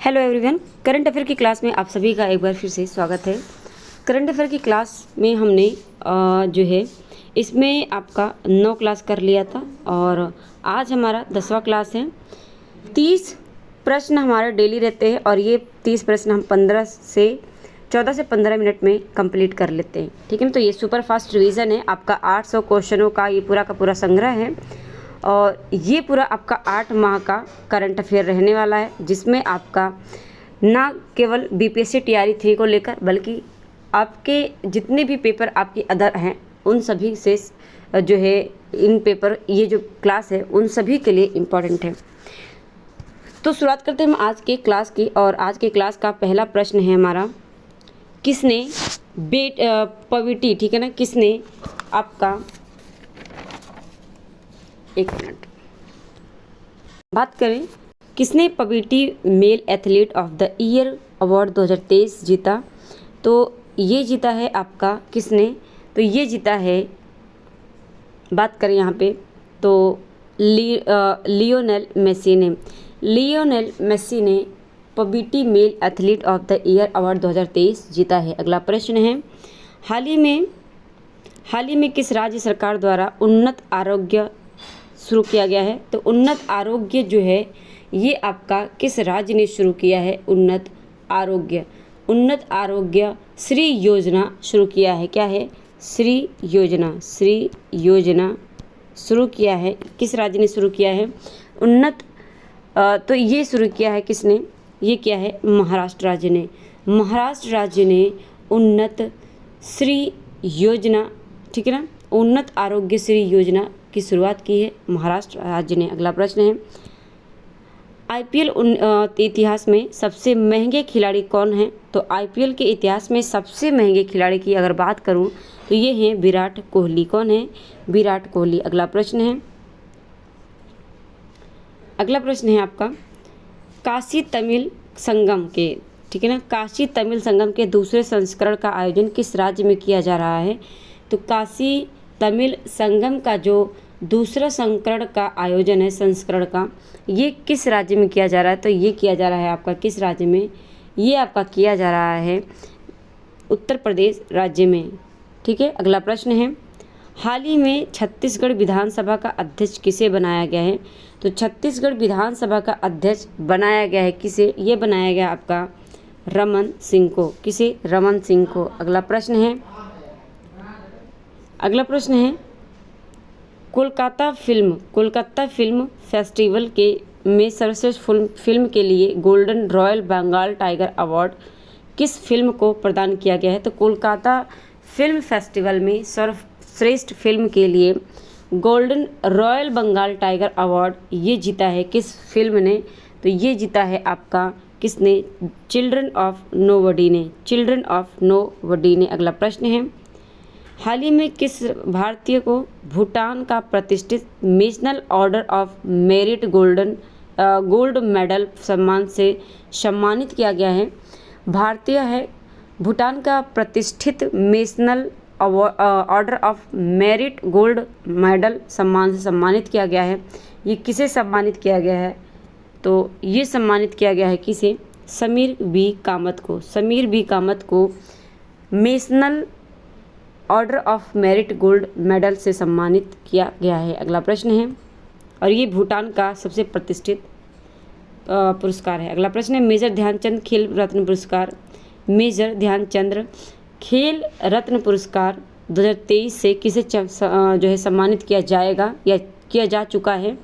Hello everyone, current affair की class में आप सभी का एक बार फिर से स्वागत है। करंट अफेयर की क्लास में हमने जो है इसमें आपका 9 क्लास कर लिया था और आज हमारा 10वां क्लास है। 30 प्रश्न हमारे डेली रहते हैं और ये 30 प्रश्न हम 14 से 15 मिनट में कंप्लीट कर लेते हैं। ठीक है ना। तो ये सुपर फास्ट रिवीजन है, आपका 800 क्वेश्चनों का ये पूरा का पूरा संग्रह है और ये पूरा आपका 8 माह का करंट अफेयर रहने वाला है, जिसमें आपका ना केवल बीपीएससी टीआरई 3 को लेकर बल्कि आपके जितने भी पेपर आपके अदर हैं उन सभी से जो है इन पेपर ये जो क्लास है उन सभी के लिए इम्पॉर्टेंट है। तो शुरुआत करते हैं हम आज के क्लास की और आज के क्लास का पहला प्रश्न है हमारा, किसने पॉवर्टी, ठीक है ना, किसने आपका एक मिनट बात करें, किसने पॉवर्टी male athlete of the year award 2023 जीता। तो ये जीता है आपका किसने, तो ये जीता है, बात करें यहाँ पे तो लियोनेल मेसी ने। लियोनेल मेसी ने पॉवर्टी male athlete of the year award 2023 जीता है। अगला प्रश्न है, हाल ही में किस राज्य सरकार द्वारा उन्नत आरोग्य शुरू किया गया है। तो उन्नत आरोग्य जो है ये आपका किस राज्य ने शुरू किया है। उन्नत आरोग्य श्री योजना शुरू किया है। क्या है? श्री योजना शुरू किया है। किस राज्य ने शुरू किया है? उन्नत तो ये शुरू किया है किसने? ये किया है महाराष्ट्र राज्य ने। महाराष्ट्र राज्य ने उन्नत श्री योजना, ठीक है ना, उन्नत आरोग्य श्री योजना की शुरुआत की है महाराष्ट्र राज्य ने। अगला प्रश्न है, आईपीएल इतिहास में सबसे महंगे खिलाड़ी कौन हैं। तो आईपीएल के इतिहास में सबसे महंगे खिलाड़ी की अगर बात करूं तो ये हैं विराट कोहली। कौन है? विराट कोहली। अगला प्रश्न है आपका, काशी तमिल संगम के, ठीक है ना, काशी तमिल संगम के दूसरे संस्करण का आयोजन किस राज्य में किया जा रहा है। तो काशी तमिल संगम का जो दूसरा संस्करण का आयोजन है, संस्करण का, ये किस राज्य में किया जा रहा है। तो ये किया जा रहा है आपका किस राज्य में? ये आपका किया जा रहा है उत्तर प्रदेश राज्य में। ठीक है। अगला प्रश्न है, हाल ही में छत्तीसगढ़ विधानसभा का अध्यक्ष किसे बनाया गया है। तो छत्तीसगढ़ विधानसभा का अध्यक्ष बनाया गया है किसे? ये बनाया गया आपका रमन सिंह को। किसे? रमन सिंह को। अगला प्रश्न है, कोलकाता फिल्म फेस्टिवल में सर्वश्रेष्ठ फिल्म के लिए golden royal Bengal tiger award किस फिल्म को प्रदान किया गया है। तो कोलकाता फिल्म फेस्टिवल में सर्वश्रेष्ठ फिल्म के लिए golden royal Bengal tiger award ये जीता है किस फिल्म ने। तो ये जीता है आपका किसने? चिल्ड्रन ऑफ नोबडी ने। अगला प्रश्न है, हाल ही में किस भारतीय को भूटान का प्रतिष्ठित national order of merit gold medal सम्मान से सम्मानित किया गया है। भारतीय है भूटान का प्रतिष्ठित national order of merit gold medal सम्मान से सम्मानित किया गया है। ये किसे सम्मानित किया गया है? तो ये सम्मानित किया गया है किसे? समीर बी कामत को national order of merit gold medal से सम्मानित किया गया है। अगला प्रश्न है, और ये भूटान का सबसे प्रतिष्ठित पुरस्कार है। अगला प्रश्न है, मेजर ध्यानचंद खेल रत्न पुरस्कार 2023 से किसे जो है सम्मानित किया जाएगा या किया जा चुका है।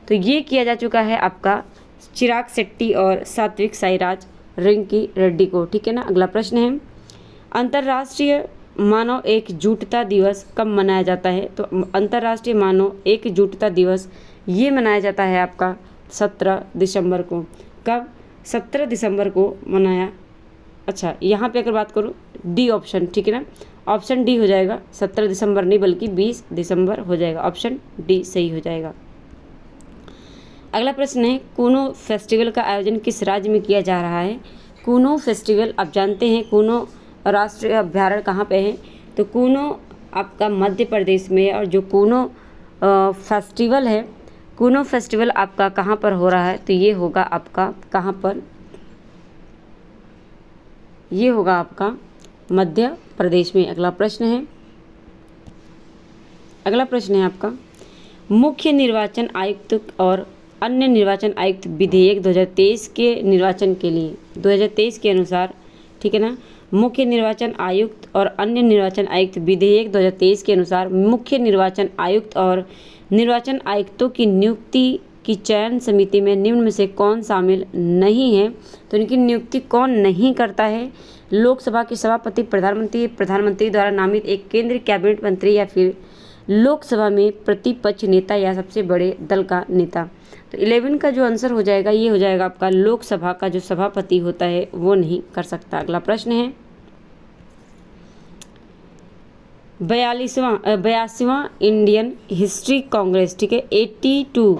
तो ये किया जा चुका है आपका चिराग शेट्टी और सात्विक साईराज रिंकी रेड्डी को। ठीक है ना। अगला प्रश्न है, अंतर्राष्ट्रीय मानव एकजुटता दिवस कब मनाया जाता है। तो अंतर्राष्ट्रीय मानव एकजुटता दिवस ये मनाया जाता है आपका 17 दिसंबर को। कब? 17 दिसंबर को मनाया। अच्छा, यहाँ पे अगर बात करूँ डी ऑप्शन, ठीक है ना, ऑप्शन डी हो जाएगा। 17 दिसंबर नहीं बल्कि 20 दिसंबर हो जाएगा। ऑप्शन डी सही हो जाएगा। अगला प्रश्न है, कूनो फेस्टिवल का आयोजन किस राज्य में किया जा रहा है। कूनो फेस्टिवल आप जानते हैं कूनो राष्ट्रीय अभ्यारण्य कहाँ पे है। तो कूनो आपका मध्य प्रदेश में है और जो कूनो फेस्टिवल है, कूनो फेस्टिवल आपका कहाँ पर हो रहा है। तो ये होगा आपका कहाँ पर? ये होगा आपका मध्य प्रदेश में। अगला प्रश्न है आपका, मुख्य निर्वाचन आयुक्त और अन्य निर्वाचन आयुक्त विधेयक 2023 के निर्वाचन के लिए 2023 के अनुसार, ठीक है ना, मुख्य निर्वाचन आयुक्त और अन्य निर्वाचन आयुक्त विधेयक 2023 के अनुसार मुख्य निर्वाचन आयुक्त और निर्वाचन आयुक्तों की नियुक्ति की चयन समिति में निम्न में से कौन शामिल नहीं है? तो इनकी नियुक्ति कौन नहीं करता है? लोकसभा के सभापति, प्रधानमंत्री द्वारा नामित एक केंद्रीय कैबिनेट मंत्री या फिर लोकसभा में प्रतिपक्ष नेता या सबसे बड़े दल का नेता। तो 11 का जो आंसर हो जाएगा ये हो जाएगा आपका लोकसभा का जो सभापति होता है वो नहीं कर सकता। अगला प्रश्न है 82वां इंडियन हिस्ट्री कांग्रेस, ठीक है, 82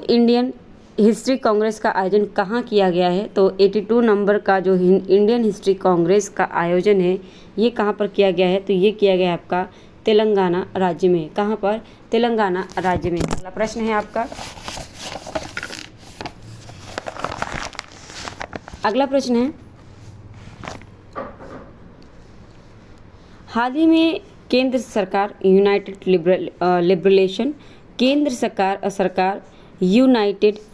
इंडियन हिस्ट्री कांग्रेस का आयोजन कहाँ किया गया है? तो 82 नंबर का जो इंडियन हिस्ट्री कांग्रेस का आयोजन है ये कहाँ पर किया गया है? तो ये किया गया है आपका तेलंगाना राज्य में। कहाँ पर? तेलंगाना राज्य में। अगला प्रश्न है आपका, अगला प्रश्न है, हाल ही में केंद्र सरकार यूनाइटेड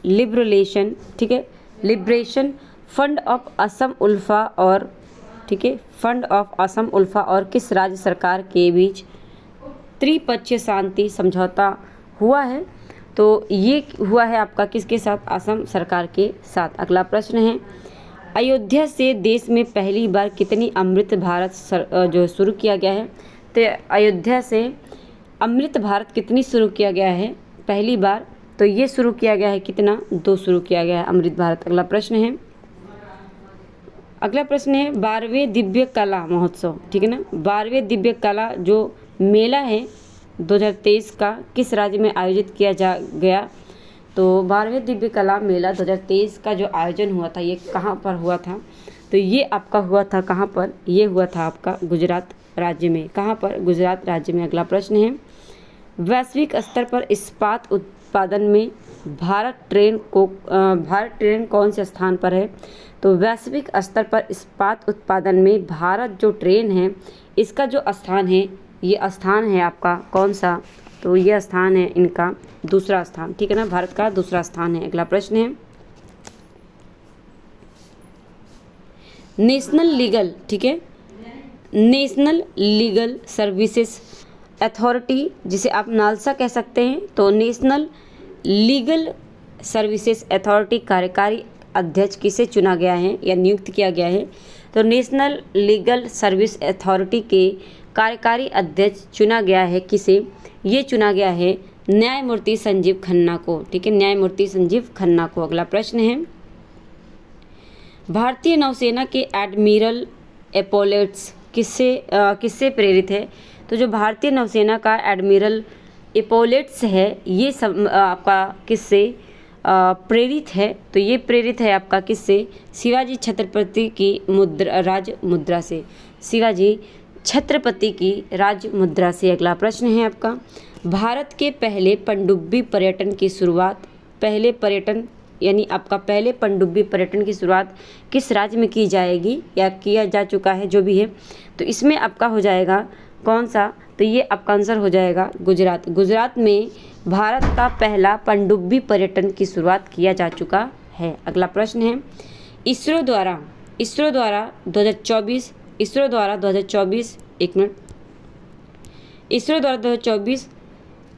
लिबरेशन, ठीक है, liberation front of Assam ULFA और, ठीक है, फंड ऑफ असम उल्फा और किस राज्य सरकार के बीच त्रिपक्षीय शांति समझौता हुआ है? तो ये हुआ है आपका किसके साथ? असम सरकार के साथ। अगला प्रश्न है, अयोध्या से देश में पहली बार कितनी अमृत भारत जो शुरू किया गया है? तो अयोध्या से अमृत भारत कितनी शुरू किया गया है पहली बार? तो ये शुरू किया गया है कितना? 2 शुरू किया गया है अमृत भारत। अगला प्रश्न है 12वें दिव्य कला महोत्सव, ठीक है ना, 12वें दिव्य कला जो मेला है 2023 का किस राज्य में आयोजित किया गया? तो 12वें दिव्य कला मेला 2023 का जो आयोजन हुआ था ये कहाँ पर हुआ था? तो ये आपका हुआ था कहाँ पर? ये हुआ था आपका गुजरात राज्य में। कहाँ पर? गुजरात राज्य में। अगला प्रश्न है, वैश्विक स्तर पर इस्पात उत्पादन में भारत ट्रेन कौन से स्थान पर है? तो वैश्विक स्तर पर इस्पात उत्पादन में भारत जो ट्रेन है इसका जो स्थान है ये स्थान है आपका कौन सा? तो ये स्थान है इनका दूसरा स्थान, ठीक है ना, भारत का दूसरा स्थान है। अगला प्रश्न है, नेशनल लीगल, ठीक है, नेशनल लीगल सर्विसेज अथॉरिटी जिसे आप नालसा कह सकते हैं, तो नेशनल लीगल सर्विसेज अथॉरिटी कार्यकारी अध्यक्ष किसे चुना गया है या नियुक्त किया गया है? तो नेशनल लीगल सर्विस अथॉरिटी के कार्यकारी अध्यक्ष चुना गया है किसे? ये चुना गया है न्यायमूर्ति संजीव खन्ना को, ठीक है, न्यायमूर्ति संजीव खन्ना को। अगला प्रश्न है, भारतीय नौसेना के एडमिरल एपोलेट्स किससे प्रेरित है? तो जो भारतीय नौसेना का एडमिरल एपोलेट्स है ये सब आपका किससे प्रेरित है? तो ये प्रेरित है आपका किससे? शिवाजी छत्रपति की राज मुद्रा से, शिवाजी छत्रपति की राज मुद्रा से। अगला प्रश्न है आपका, भारत के पहले पनडुब्बी पर्यटन की शुरुआत, पहले पनडुब्बी पर्यटन की शुरुआत किस राज्य में की जाएगी या किया जा चुका है जो भी है? तो इसमें आपका हो जाएगा कौन सा? तो ये आपका आंसर हो जाएगा गुजरात। गुजरात में भारत का पहला पनडुब्बी पर्यटन की शुरुआत किया जा चुका है। अगला प्रश्न है, इसरो द्वारा 2024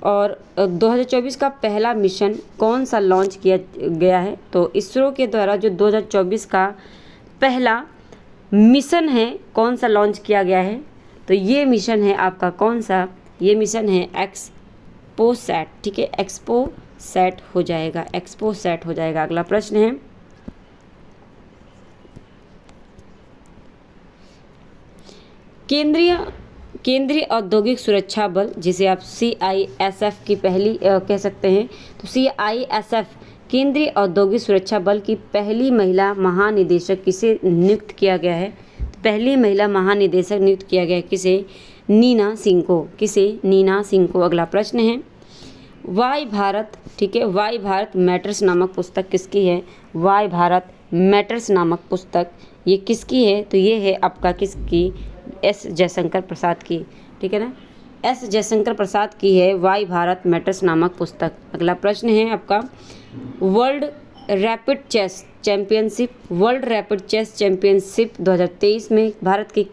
और 2024 का पहला मिशन कौन सा लॉन्च किया गया है? तो इसरो के द्वारा जो 2024 का पहला मिशन है कौन सा लॉन्च किया गया है? तो ये मिशन है आपका कौन सा? ये मिशन है एक्सपोसैट, ठीक है, एक्सपोसैट हो जाएगा, एक्सपोसैट हो जाएगा। अगला प्रश्न है, केंद्रीय औद्योगिक सुरक्षा बल जिसे आप CISF की पहली कह सकते हैं, तो CISF केंद्रीय औद्योगिक सुरक्षा बल की पहली महिला महानिदेशक किसे नियुक्त किया गया है? पहली महिला महानिदेशक नियुक्त किया गया है किसे? नीना सिंह को, किसे? नीना सिंह को। अगला प्रश्न है, वाई भारत, ठीक है, वाई भारत मैटर्स नामक पुस्तक किसकी है? वाई भारत मैटर्स नामक पुस्तक ये किसकी है? तो ये है आपका किसकी? एस जयशंकर प्रसाद की, ठीक है ना, एस जयशंकर प्रसाद की है वाई भारत मैटर्स नामक पुस्तक। अगला प्रश्न है आपका, वर्ल्ड रैपिड चेस चैंपियनशिप 2023 में भारत की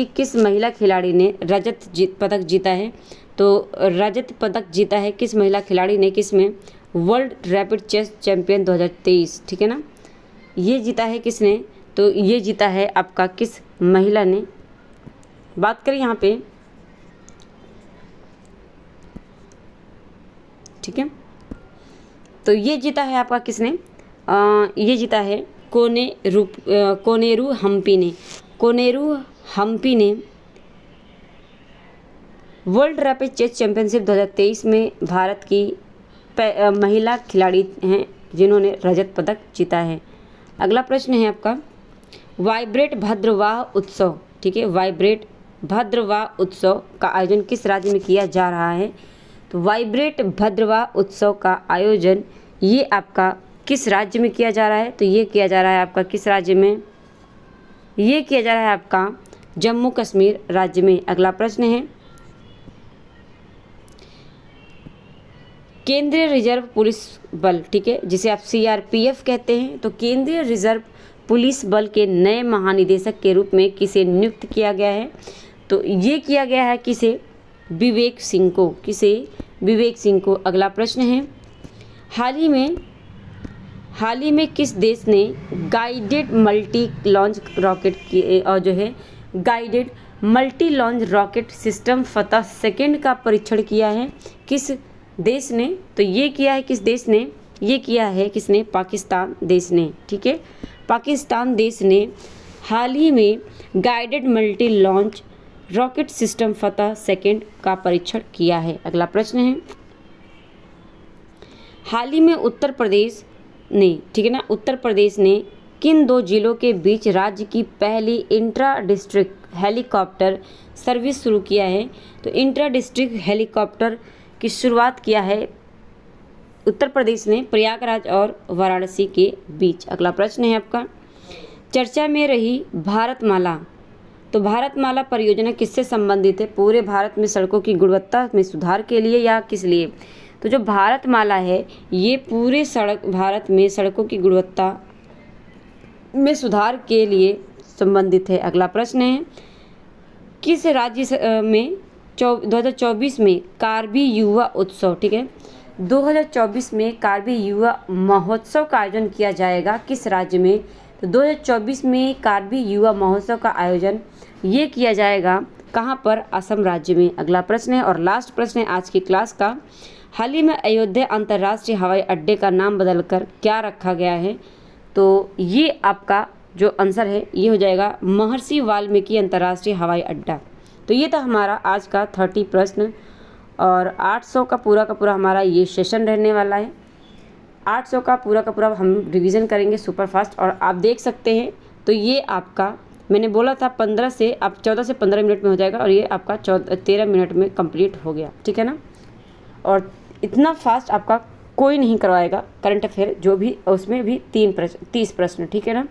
किस महिला खिलाड़ी ने पदक जीता है? तो रजत पदक जीता है किस महिला खिलाड़ी ने? किसमें? वर्ल्ड रैपिड चेस चैंपियन 2023, ठीक है ना, ये जीता है किसने? तो ये जीता है आपका किस महिला ने? बात करें यहाँ पे, ठीक है, तो ये जीता है आपका किसने? ये जीता है कोनेरू हम्पी ने वर्ल्ड रैपिड चेस चैंपियनशिप 2023 में भारत की महिला खिलाड़ी हैं जिन्होंने रजत पदक जीता है। अगला प्रश्न है आपका, वाइब्रेट भद्रवाह उत्सव, ठीक है, वाइब्रेट भद्रवाह उत्सव का आयोजन किस राज्य में किया जा रहा है? तो वाइब्रेट भद्रवाह उत्सव का आयोजन ये आपका किस राज्य में किया जा रहा है? तो ये किया जा रहा है आपका किस राज्य में? ये किया जा रहा है आपका जम्मू कश्मीर राज्य में। अगला प्रश्न है, केंद्रीय रिजर्व पुलिस बल, ठीक है, जिसे आप CRPF कहते हैं, तो केंद्रीय रिजर्व पुलिस बल के नए महानिदेशक के रूप में किसे नियुक्त किया गया है? तो ये किया गया है किसे? विवेक सिंह को। किसे? विवेक सिंह को। अगला प्रश्न है, हाल ही में किस देश ने guided multi launch rocket system फतह सेकंड का परीक्षण किया है? किस देश ने? तो ये किया है किस देश ने? ये किया है किसने? पाकिस्तान देश ने, ठीक है, पाकिस्तान देश ने हाल ही में guided multi launch rocket system फतह सेकंड का परीक्षण किया है। अगला प्रश्न है, हाल ही में उत्तर प्रदेश ने, ठीक है ना, उत्तर प्रदेश ने किन 2 जिलों के बीच राज्य की पहली इंट्रा डिस्ट्रिक्ट हेलीकॉप्टर सर्विस शुरू किया है? तो इंट्रा डिस्ट्रिक्ट हेलीकॉप्टर की शुरुआत किया है उत्तर प्रदेश ने प्रयागराज और वाराणसी के बीच। अगला प्रश्न है आपका, चर्चा में रही भारतमाला, तो भारतमाला परियोजना किससे संबंधित है? पूरे भारत में सड़कों की गुणवत्ता में सुधार के लिए या किस लिए? तो जो भारतमाला है ये पूरे भारत में सड़कों की गुणवत्ता में सुधार के लिए संबंधित है। अगला प्रश्न है, किस राज्य में 2024 में कारबी युवा उत्सव, ठीक है, 2024 में कारबी युवा महोत्सव का आयोजन किया जाएगा किस राज्य में? तो 2024 में कारबी युवा महोत्सव का आयोजन ये किया जाएगा कहाँ पर? असम राज्य में। अगला प्रश्न है और लास्ट प्रश्न है आज की क्लास का, हाल ही में अयोध्या अंतर्राष्ट्रीय हवाई अड्डे का नाम बदलकर क्या रखा गया है? तो ये आपका जो आंसर है ये हो जाएगा महर्षि वाल्मीकि अंतर्राष्ट्रीय हवाई अड्डा। तो ये था हमारा आज का 30 प्रश्न और 800 का पूरा हमारा ये सेशन रहने वाला है। 800 का पूरा हम रिवीजन करेंगे सुपर फास्ट और आप देख सकते हैं। तो ये आपका मैंने बोला था 14 से 15 मिनट में हो जाएगा और ये आपका 13 मिनट में कंप्लीट हो गया, ठीक है ना। और इतना फास्ट आपका कोई नहीं करवाएगा करंट अफेयर जो भी, उसमें भी 30 प्रश्न, ठीक है ना।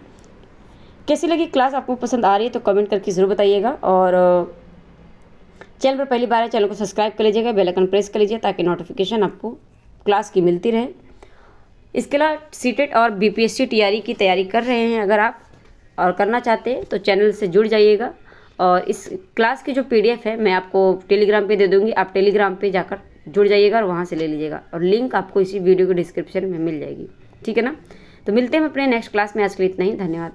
कैसी लगी क्लास? आपको पसंद आ रही है तो कमेंट करके ज़रूर बताइएगा और चैनल पर पहली बार है चैनल को सब्सक्राइब कर लीजिएगा, बेल आइकन प्रेस कर लीजिए ताकि नोटिफिकेशन आपको क्लास की मिलती रहे। इसके अलावा सीटेट और BPSC TRE की तैयारी कर रहे हैं अगर आप और करना चाहते हैं तो चैनल से जुड़ जाइएगा। और इस क्लास की जो PDF है मैं आपको टेलीग्राम पे दे दूँगी, आप टेलीग्राम पे जाकर जुड़ जाइएगा और वहाँ से ले लीजिएगा और लिंक आपको इसी वीडियो के डिस्क्रिप्शन में मिल जाएगी, ठीक है ना। तो मिलते हैं अपने नेक्स्ट क्लास में, आज के लिए इतना ही, धन्यवाद।